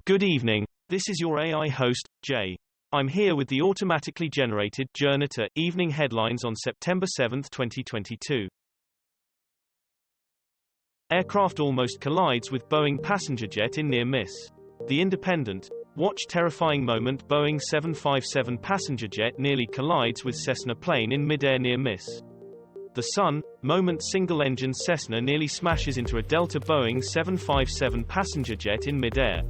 Good evening, this is your AI host, Jay. I'm here with the automatically generated Journato evening headlines on September 7, 2022. Aircraft almost collides with Boeing passenger jet in near miss. The Independent. Watch terrifying moment Boeing 757 passenger jet nearly collides with Cessna plane in mid-air near miss. The Sun. Moment single-engine Cessna nearly smashes into a Delta Boeing 757 passenger jet in mid-air.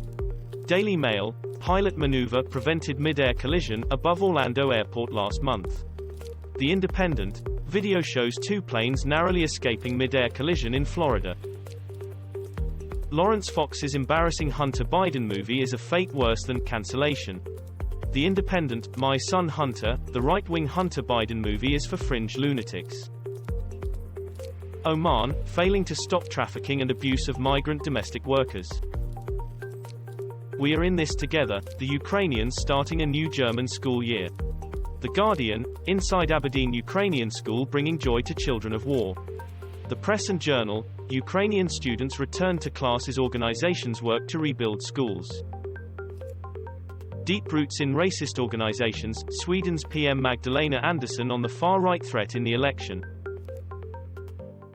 Daily Mail. Pilot maneuver prevented mid-air collision above Orlando Airport last month. The Independent. Video shows two planes narrowly escaping mid-air collision in Florida. Lawrence Fox's embarrassing Hunter Biden movie is a fate worse than cancellation. The Independent. My Son Hunter, the right-wing Hunter Biden movie is for fringe lunatics. Oman, failing to stop trafficking and abuse of migrant domestic workers. We are in this together, the Ukrainians starting a new German school year. The Guardian, inside Aberdeen Ukrainian school bringing joy to children of war. The Press and Journal, Ukrainian students return to class as organizations work to rebuild schools. Deep roots in racist organizations, Sweden's PM Magdalena Andersson on the far-right threat in the election.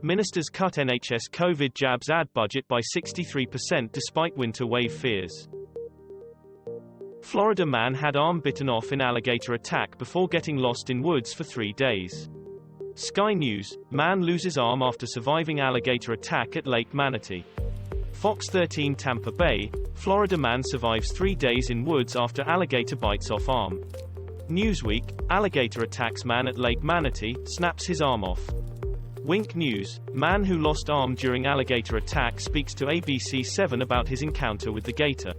Ministers cut NHS COVID jabs ad budget by 63% despite winter wave fears. Florida man had arm bitten off in alligator attack before getting lost in woods for 3 days. Sky News. Man loses arm after surviving alligator attack at Lake Manatee. Fox 13 Tampa Bay. Florida man survives 3 days in woods after alligator bites off arm. Newsweek. Alligator attacks man at Lake Manatee, snaps his arm off. Wink News. Man who lost arm during alligator attack speaks to ABC7 about his encounter with the gator.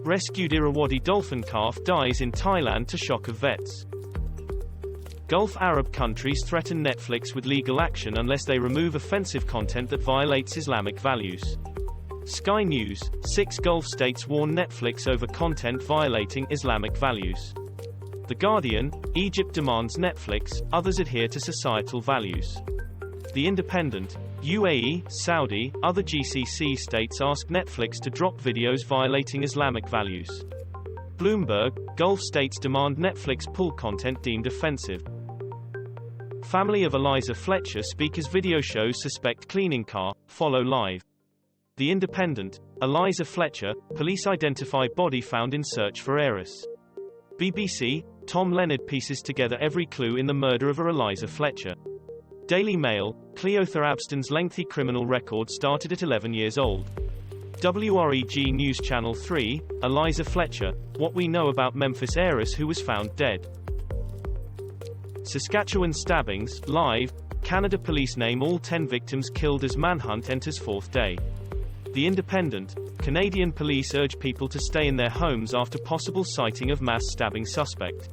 Rescued Irrawaddy dolphin calf dies in Thailand to shock of vets. Gulf Arab countries threaten Netflix with legal action unless they remove offensive content that violates Islamic values. Sky News. 6 Gulf states warn Netflix over content violating Islamic values. The Guardian. Egypt demands Netflix, others adhere to societal values. The Independent. UAE, Saudi, other GCC states ask Netflix to drop videos violating Islamic values. Bloomberg. Gulf states demand Netflix pull content deemed offensive. Family of Eliza Fletcher speakers video shows suspect cleaning car, follow live. The Independent. Eliza Fletcher, police identify body found in search for heiress. BBC. Tom Leonard pieces together every clue in the murder of Eliza Fletcher. Daily Mail. Cleotha Abston's lengthy criminal record started at 11 years old. WREG News Channel 3. Eliza Fletcher. What we know about Memphis heiress who was found dead. Saskatchewan stabbings, live. Canada police name all 10 victims killed as manhunt enters 4th day. The Independent. Canadian police urge people to stay in their homes after possible sighting of mass stabbing suspect.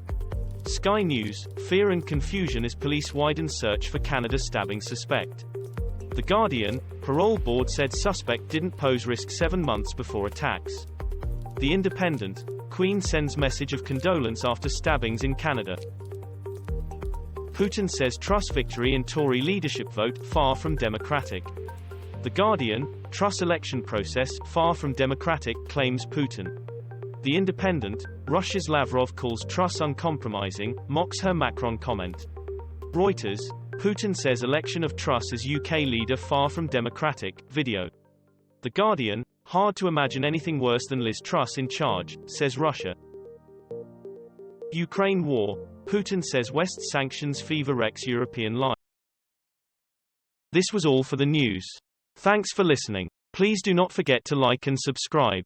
Sky News. Fear and confusion as police widen search for Canada stabbing suspect. The Guardian. Parole board said suspect didn't pose risk 7 months before attacks. The Independent. Queen sends message of condolence after stabbings in Canada. Putin says Truss victory in Tory leadership vote far from democratic. The Guardian. Truss election process far from democratic, claims Putin. The Independent. Russia's Lavrov calls Truss uncompromising, mocks her Macron comment. Reuters. Putin says election of Truss as UK leader far from democratic, video. The Guardian. Hard to imagine anything worse than Liz Truss in charge, says Russia. Ukraine war. Putin says West sanctions fever wrecks European life. This was all for the news. Thanks for listening. Please do not forget to like and subscribe.